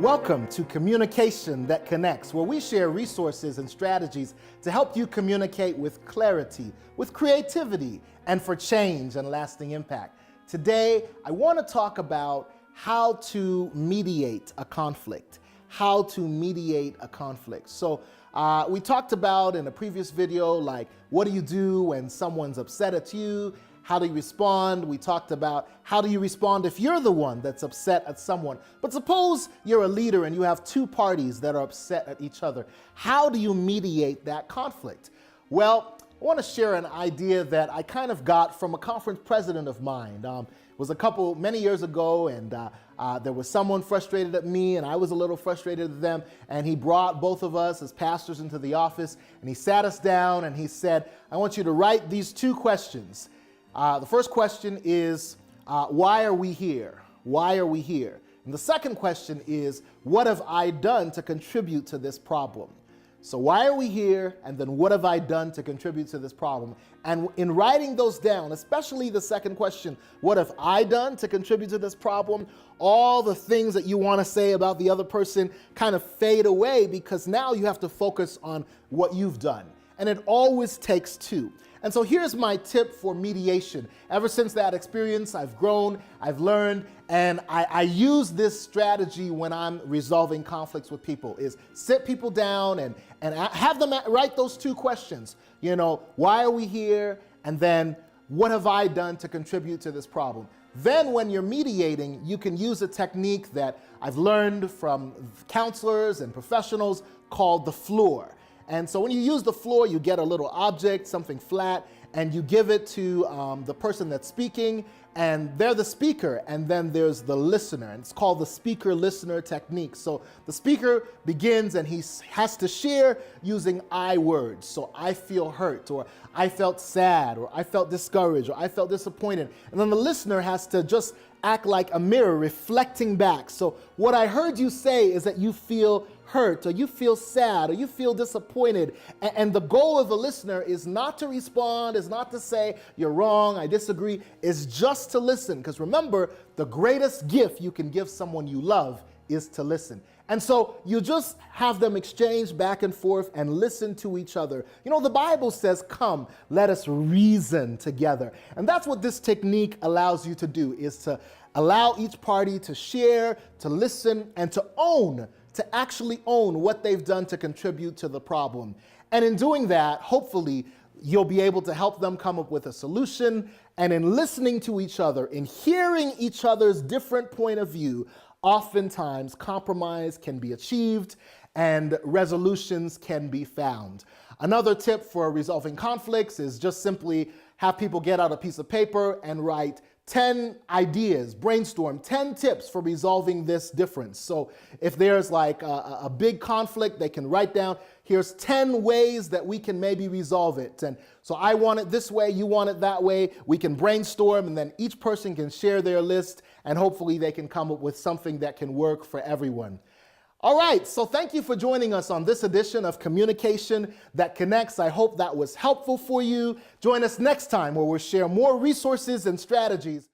Welcome to Communication That Connects, where we share resources and strategies to help you communicate with clarity, with creativity, and for change and lasting impact. Today, I want to talk about how to mediate a conflict. How to mediate a conflict. So we talked about in a previous video, like, what do you do when someone's upset at you? How do you respond? We talked about how do you respond if you're the one that's upset at someone. But suppose you're a leader and you have two parties that are upset at each other. How do you mediate that conflict? Well, I want to share an idea that I kind of got from a conference president of mine. It was many years ago, and there was someone frustrated at me, and I was a little frustrated at them, and he brought both of us as pastors into the office, and he sat us down, and he said, I want you to write these two questions. The first question is, why are we here? Why are we here? And the second question is, what have I done to contribute to this problem? So why are we here? And then what have I done to contribute to this problem? And in writing those down, especially the second question, what have I done to contribute to this problem? All the things that you want to say about the other person kind of fade away, because now you have to focus on what you've done. And it always takes two. And so here's my tip for mediation. Ever since that experience, I've grown, I've learned, and I use this strategy when I'm resolving conflicts with people, is sit people down and have them write those two questions. You know, why are we here? And then, what have I done to contribute to this problem? Then when you're mediating, you can use a technique that I've learned from counselors and professionals called the floor. And so when you use the floor, you get a little object, something flat, and you give it to the person that's speaking, and they're the speaker, and then there's the listener, and it's called the speaker-listener technique. So the speaker begins, and he has to share using I words. So I feel hurt, or I felt sad, or I felt discouraged, or I felt disappointed. And then the listener has to just act like a mirror reflecting back. So what I heard you say is that you feel hurt, or you feel sad, or you feel disappointed. And the goal of the listener is not to respond, is not to say, you're wrong, I disagree, is just to listen. Because remember, the greatest gift you can give someone you love is to listen. And so you just have them exchange back and forth and listen to each other. You know, the Bible says, come, let us reason together. And that's what this technique allows you to do, is to allow each party to share, to listen, and to actually own what they've done to contribute to the problem. And in doing that, hopefully, you'll be able to help them come up with a solution. And in listening to each other, in hearing each other's different point of view, oftentimes compromise can be achieved and resolutions can be found. Another tip for resolving conflicts is just simply have people get out a piece of paper and write 10 ideas, brainstorm 10 tips for resolving this difference. So if there's like a big conflict, they can write down, here's 10 ways that we can maybe resolve it. And so I want it this way, you want it that way. We can brainstorm, and then each person can share their list, and hopefully they can come up with something that can work for everyone. All right, so thank you for joining us on this edition of Communication That Connects. I hope that was helpful for you. Join us next time where we'll share more resources and strategies